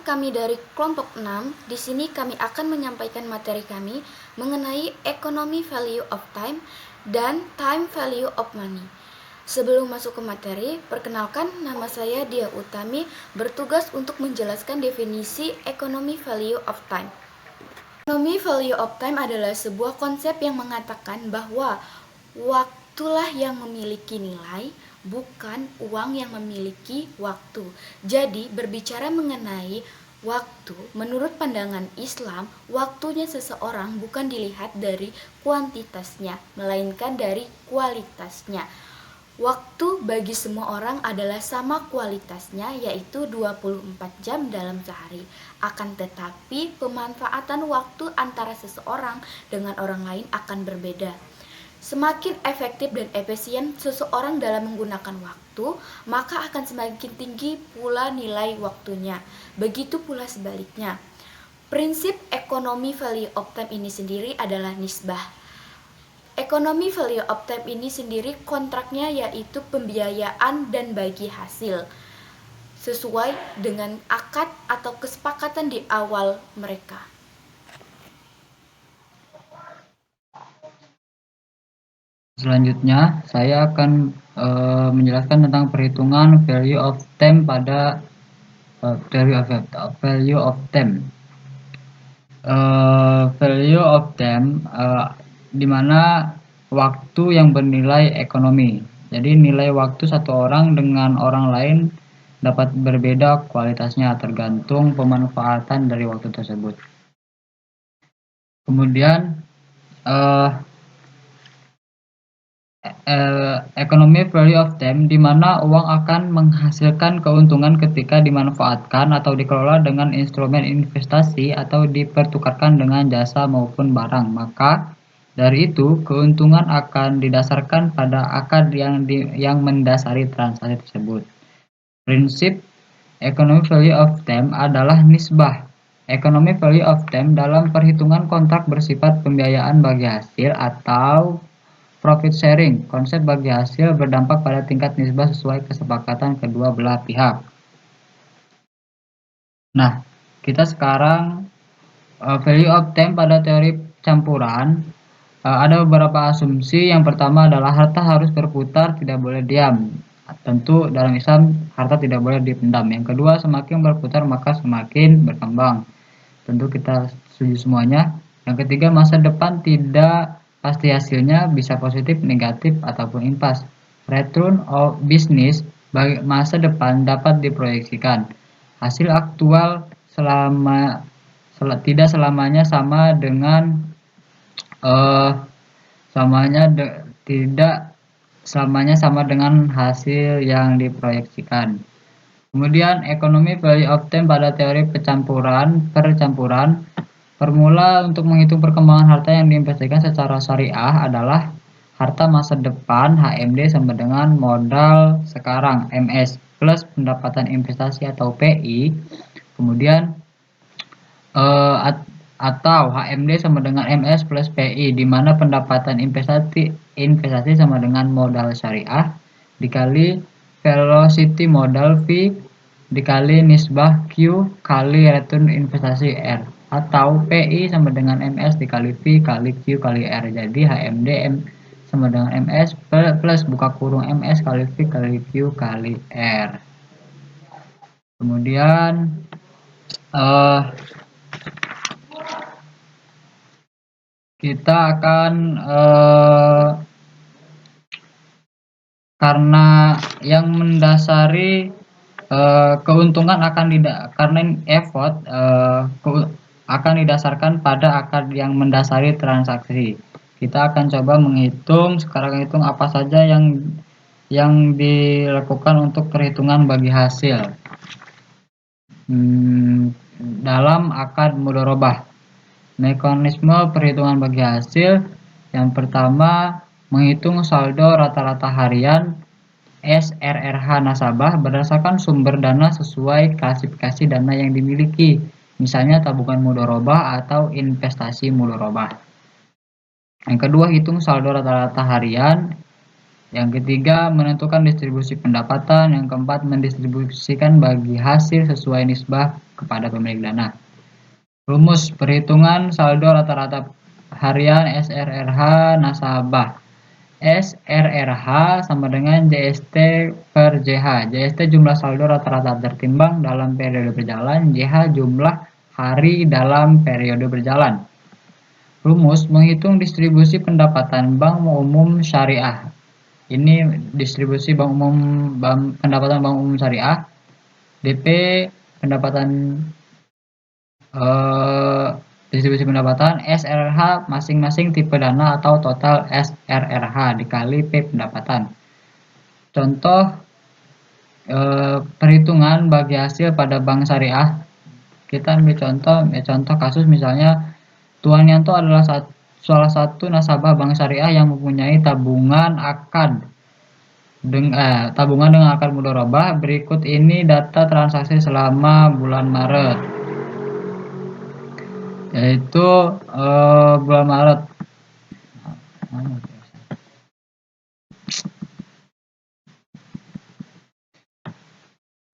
kami dari kelompok 6. Di sini kami akan menyampaikan materi kami mengenai Economy Value of Time dan Time Value of Money. Sebelum masuk ke materi, perkenalkan nama saya Dia Utami, bertugas untuk menjelaskan definisi Economy Value of Time. Economy Value of Time adalah sebuah konsep yang mengatakan bahwa waktulah yang memiliki nilai, bukan uang yang memiliki waktu. Jadi, berbicara mengenai waktu, menurut pandangan Islam, waktunya seseorang bukan dilihat dari kuantitasnya, melainkan dari kualitasnya. Waktu bagi semua orang adalah sama kualitasnya, yaitu 24 jam dalam sehari. Akan tetapi, pemanfaatan waktu antara seseorang dengan orang lain akan berbeda. Semakin efektif dan efisien seseorang dalam menggunakan waktu, maka akan semakin tinggi pula nilai waktunya. Begitu pula sebaliknya. Prinsip Economy Value of Time ini sendiri adalah nisbah. Economy Value of Time ini sendiri kontraknya yaitu pembiayaan dan bagi hasil, sesuai dengan akad atau kesepakatan di awal mereka. Selanjutnya, saya akan menjelaskan tentang perhitungan value of time pada value of time. Value of time di mana waktu yang bernilai ekonomi. Jadi nilai waktu satu orang dengan orang lain dapat berbeda kualitasnya tergantung pemanfaatan dari waktu tersebut. Kemudian Economic value of time di mana uang akan menghasilkan keuntungan ketika dimanfaatkan atau dikelola dengan instrumen investasi atau dipertukarkan dengan jasa maupun barang. Maka dari itu keuntungan akan didasarkan pada akad yang mendasari transaksi tersebut. Prinsip economic value of time adalah nisbah. Economic value of time dalam perhitungan kontrak bersifat pembiayaan bagi hasil atau profit sharing. Konsep bagi hasil berdampak pada tingkat nisbah sesuai kesepakatan kedua belah pihak. Nah, kita sekarang value of time pada teori campuran. Ada beberapa asumsi. Yang pertama adalah harta harus berputar, tidak boleh diam. Tentu dalam Islam harta tidak boleh dipendam. Yang kedua, semakin berputar maka semakin berkembang. Tentu kita setuju semuanya. Yang ketiga, masa depan tidak pasti hasilnya, bisa positif, negatif, ataupun impas. Return of business bagi masa depan dapat diproyeksikan. Hasil aktual tidak selamanya sama dengan tidak selamanya sama dengan hasil yang diproyeksikan. Kemudian ekonomi value of time pada teori percampuran. Formula untuk menghitung perkembangan harta yang diinvestasikan secara syariah adalah harta masa depan HMD sama dengan modal sekarang MS plus pendapatan investasi atau PI. Kemudian atau HMD sama dengan MS plus PI, di mana pendapatan investasi sama dengan modal syariah dikali velocity modal V dikali nisbah Q kali return investasi R, atau PI sama dengan MS dikali V kali Q kali R. Jadi HMD sama dengan MS plus buka kurung MS kali V kali Q kali R. Kemudian kita akan karena yang mendasari keuntungan karena effort akan didasarkan pada akad yang mendasari transaksi. Kita akan coba menghitung apa saja yang dilakukan untuk perhitungan bagi hasil dalam akad mudharabah. Mekanisme perhitungan bagi hasil yang pertama, menghitung saldo rata-rata harian SRRH nasabah berdasarkan sumber dana sesuai klasifikasi dana yang dimiliki, misalnya tabungan mudharabah atau investasi mudharabah. Yang kedua, hitung saldo rata-rata harian Yang ketiga, menentukan distribusi pendapatan. Yang keempat, mendistribusikan bagi hasil sesuai nisbah kepada pemilik dana. Rumus perhitungan saldo rata-rata harian SRRH nasabah. SRRH sama dengan JST per JH. JST jumlah saldo rata-rata tertimbang dalam periode berjalan, JH jumlah hari dalam periode berjalan. Rumus menghitung distribusi pendapatan bank umum syariah. Ini distribusi pendapatan bank umum syariah. DP pendapatan distribusi pendapatan SRRH masing-masing tipe dana atau total SRRH dikali P pendapatan. Contoh perhitungan bagi hasil pada bank syariah. Kita ambil contoh kasus misalnya Tuan Yanto adalah salah satu nasabah bank syariah yang mempunyai tabungan dengan akad mudharabah. Berikut ini data transaksi selama bulan Maret. Yaitu bulan Maret.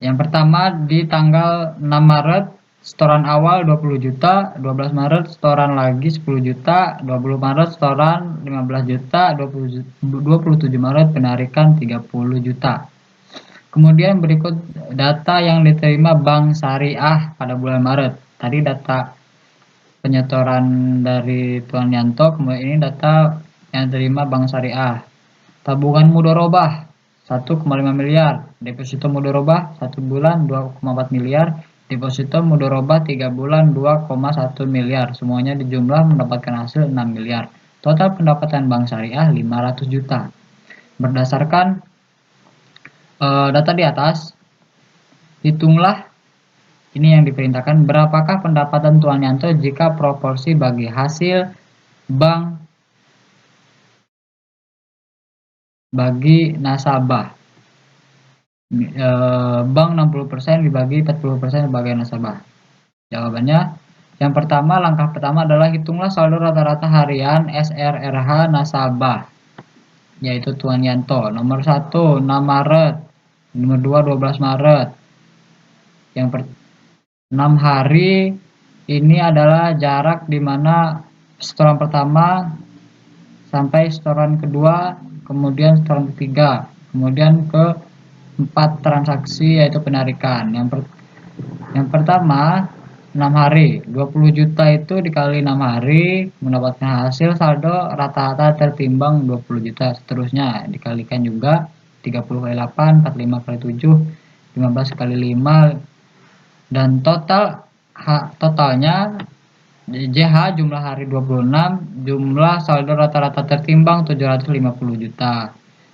Yang pertama di tanggal 6 Maret setoran awal 20 juta, 12 Maret setoran lagi 10 juta, 20 Maret setoran 15 juta, 27 Maret penarikan 30 juta. Kemudian berikut data yang diterima Bank Syariah pada bulan Maret. Tadi data penyetoran dari Tuan Yanto, kemudian ini data yang diterima Bank Syariah. Tabungan mudharabah 1,5 miliar, deposito mudharabah 1 bulan 2,4 miliar, deposito mudharabah 3 bulan 2,1 miliar. Semuanya dijumlah mendapatkan hasil 6 miliar. Total pendapatan Bank Syariah 500 juta. Berdasarkan data di atas, hitunglah ini yang diperintahkan berapakah pendapatan Tuan Yanto jika proporsi bagi hasil bank bagi nasabah. Bank 60% dibagi 40% sebagai nasabah. Jawabannya, yang pertama, langkah pertama adalah hitunglah saldo rata-rata harian SRRH nasabah, yaitu Tuan Yanto. Nomor 1, 6 Maret. Nomor 2, 12 Maret. 6 hari ini adalah jarak di mana setoran pertama sampai setoran kedua, kemudian setoran ketiga, kemudian ke 4 transaksi yaitu penarikan. Yang pertama 6 hari, 20 juta itu dikali 6 hari mendapatkan hasil saldo rata-rata tertimbang 20 juta. Seterusnya dikalikan juga 30 kali 8, 45 kali 7, 15 kali 5, dan totalnya JH jumlah hari 26, jumlah saldo rata-rata tertimbang 750 juta.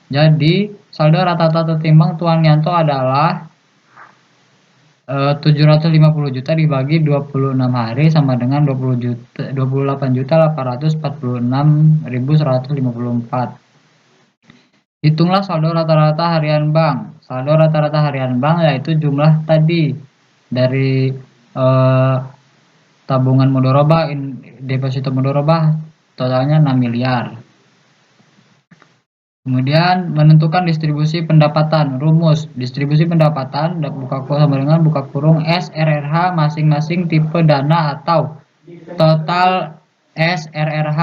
Jadi saldo rata-rata tertimbang Tuan Yanto adalah 750 juta dibagi 26 hari sama dengan 28.846.154. Hitunglah saldo rata-rata harian bank. Saldo rata-rata harian bank yaitu jumlah tadi dari tabungan mudharabah, deposito mudharabah, totalnya 6 miliar. Kemudian menentukan distribusi pendapatan. Rumus distribusi pendapatan buka kurung sama dengan buka kurung SRRH masing-masing tipe dana atau total SRRH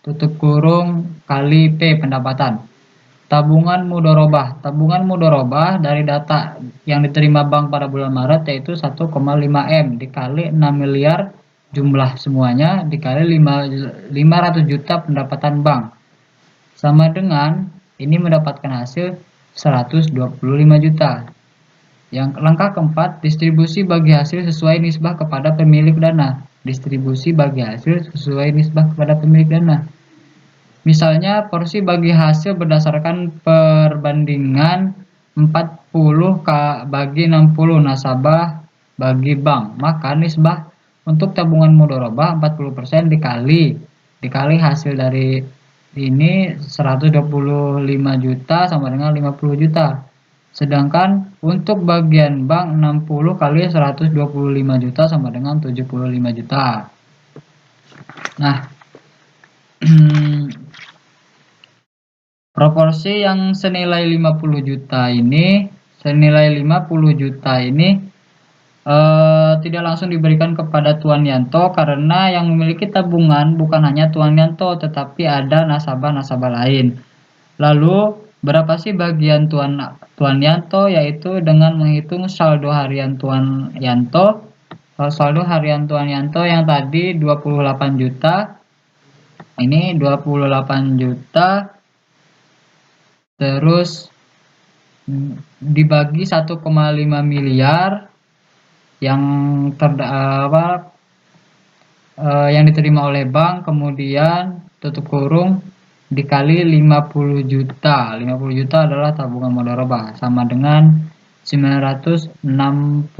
tutup kurung kali P pendapatan. Tabungan mudharabah. Tabungan mudharabah dari data yang diterima bank pada bulan Maret yaitu 1,5 M dikali 6 miliar jumlah semuanya dikali 500 juta pendapatan bank. Sama dengan ini mendapatkan hasil 125 juta. Yang langkah keempat, distribusi bagi hasil sesuai nisbah kepada pemilik dana. Distribusi bagi hasil sesuai nisbah kepada pemilik dana. Misalnya porsi bagi hasil berdasarkan perbandingan 40 bagi 60 nasabah bagi bank. Maka nisbah untuk tabungan mudharabah 40% dikali hasil dari ini 125 juta sama dengan 50 juta. Sedangkan untuk bagian bank 60 kali 125 juta sama dengan 75 juta. Nah, Proporsi yang senilai 50 juta ini tidak langsung diberikan kepada Tuan Yanto karena yang memiliki tabungan bukan hanya Tuan Yanto tetapi ada nasabah-nasabah lain. Lalu berapa sih bagian Tuan Yanto, yaitu dengan menghitung saldo harian Tuan Yanto. Saldo harian Tuan Yanto yang tadi 28 juta. Ini 28 juta terus dibagi 1,5 miliar yang yang diterima oleh bank, kemudian tutup kurung dikali 50 juta. 50 juta adalah tabungan mudharabah sama dengan 961.000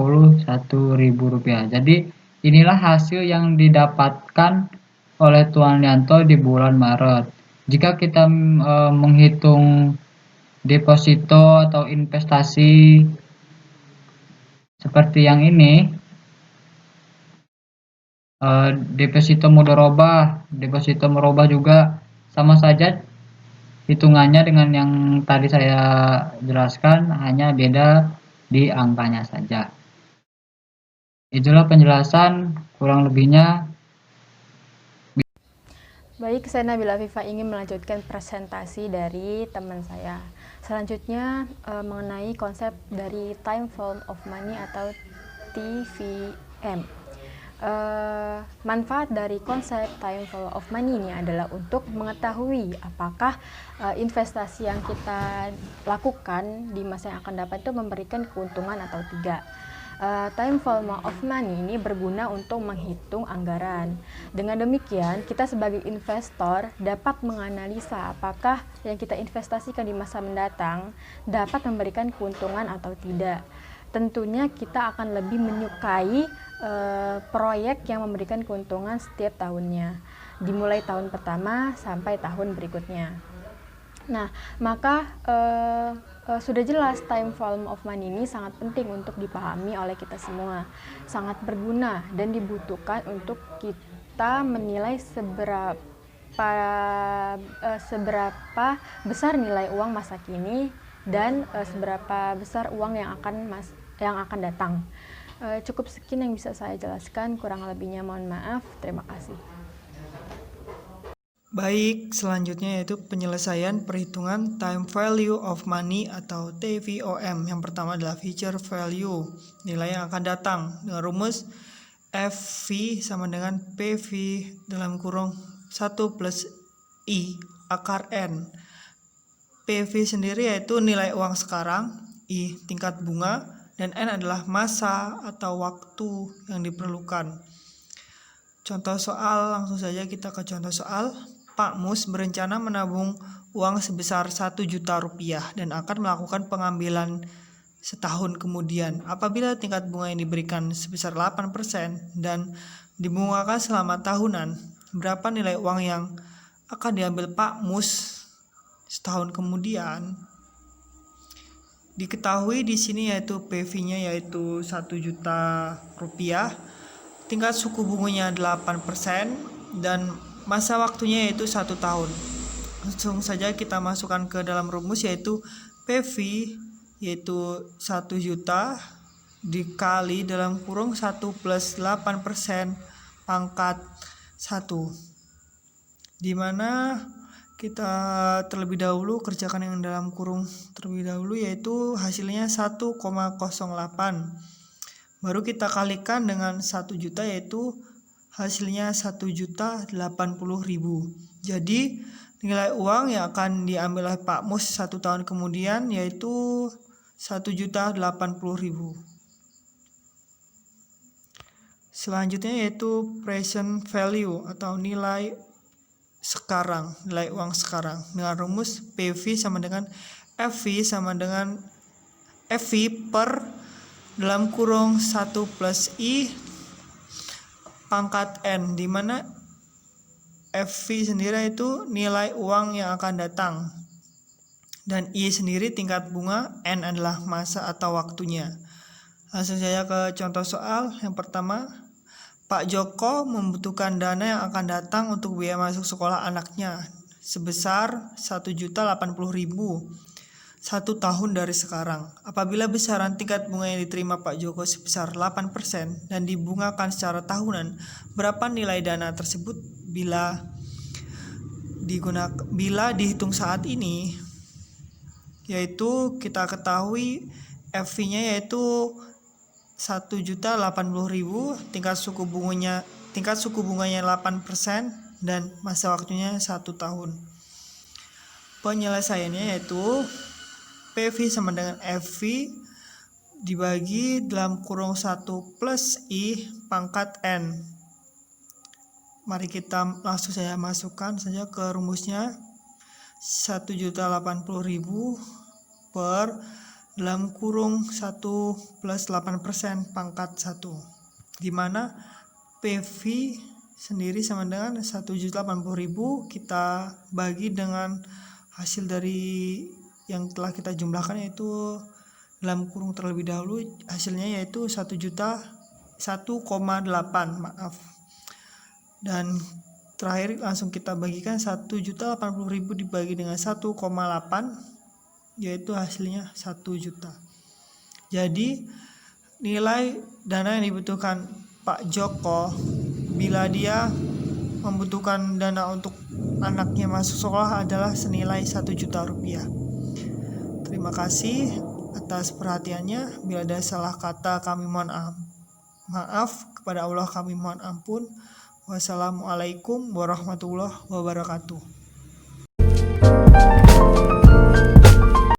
rupiah. Jadi inilah hasil yang didapatkan oleh Tuan Yanto di bulan Maret. Jika kita menghitung deposito atau investasi seperti yang ini, deposito mudharabah juga sama saja hitungannya dengan yang tadi saya jelaskan, hanya beda di angkanya saja. Itulah penjelasan kurang lebihnya. Baik, saya Nabila Afifa ingin melanjutkan presentasi dari teman saya. Selanjutnya mengenai konsep dari time volume of money atau TVM. Manfaat dari konsep time volume of money ini adalah untuk mengetahui apakah investasi yang kita lakukan di masa yang akan datang itu memberikan keuntungan atau tidak. Time volume of money ini berguna untuk menghitung anggaran. Dengan demikian, kita sebagai investor dapat menganalisa apakah yang kita investasikan di masa mendatang dapat memberikan keuntungan atau tidak. Tentunya kita akan lebih menyukai proyek yang memberikan keuntungan setiap tahunnya, dimulai tahun pertama sampai tahun berikutnya. Nah, maka sudah jelas time volume of money ini sangat penting untuk dipahami oleh kita semua, sangat berguna dan dibutuhkan untuk kita menilai seberapa besar nilai uang masa kini dan seberapa besar uang yang akan datang. Cukup sekian yang bisa saya jelaskan, kurang lebihnya mohon maaf. Terima kasih. Baik, selanjutnya yaitu penyelesaian perhitungan time value of money atau TVOM. Yang pertama adalah future value, nilai yang akan datang, dengan rumus FV sama dengan PV dalam kurung 1 plus I akar N. PV sendiri yaitu nilai uang sekarang, I tingkat bunga, dan N adalah masa atau waktu yang diperlukan. Contoh soal, langsung saja kita ke contoh soal. Pak Mus berencana menabung uang sebesar 1 juta rupiah dan akan melakukan pengambilan setahun kemudian. Apabila tingkat bunga yang diberikan sebesar 8% dan dibungakan selama tahunan, berapa nilai uang yang akan diambil Pak Mus setahun kemudian? Diketahui di sini yaitu PV-nya yaitu 1 juta rupiah, tingkat suku bunganya 8% dan masa waktunya yaitu 1 tahun. Langsung saja kita masukkan ke dalam rumus yaitu PV yaitu 1 juta dikali dalam kurung 1 plus 8% pangkat 1, dimana kita terlebih dahulu kerjakan yang dalam kurung terlebih dahulu yaitu hasilnya 1,08, baru kita kalikan dengan 1 juta yaitu hasilnya 1.080.000. Jadi nilai uang yang akan diambil oleh Pak Mus 1 tahun kemudian yaitu 1.080.000. Selanjutnya yaitu present value atau nilai sekarang, nilai uang sekarang, dengan rumus PV sama dengan FV sama dengan FV per dalam kurung 1 plus I pangkat N, dimana FV sendiri itu nilai uang yang akan datang dan I sendiri tingkat bunga, N adalah masa atau waktunya. Langsung saja ke contoh soal. Yang pertama, Pak Joko membutuhkan dana yang akan datang untuk biaya masuk sekolah anaknya sebesar 1.080.000 1 tahun dari sekarang. Apabila besaran tingkat bunga yang diterima Pak Joko sebesar 8% dan dibungakan secara tahunan, berapa nilai dana tersebut bila dihitung saat ini? Yaitu kita ketahui FV-nya yaitu 1.080.000, tingkat suku bunganya 8% dan masa waktunya 1 tahun. Penyelesaiannya yaitu PV sama dengan FV dibagi dalam kurung 1 plus I pangkat N. Mari kita langsung saja masukkan saja ke rumusnya. 1.080.000 per dalam kurung 1 plus 8% pangkat 1, di mana PV sendiri sama dengan 1.080.000 kita bagi dengan hasil dari yang telah kita jumlahkan, yaitu dalam kurung terlebih dahulu hasilnya yaitu 1,8, dan terakhir langsung kita bagikan 1.080.000 dibagi dengan 1,8, yaitu hasilnya 1 juta. Jadi nilai dana yang dibutuhkan Pak Joko bila dia membutuhkan dana untuk anaknya masuk sekolah adalah senilai 1 juta rupiah. Terima kasih atas perhatiannya. Bila ada salah kata kami mohon maaf, kepada Allah kami mohon ampun. Wassalamualaikum warahmatullahi wabarakatuh.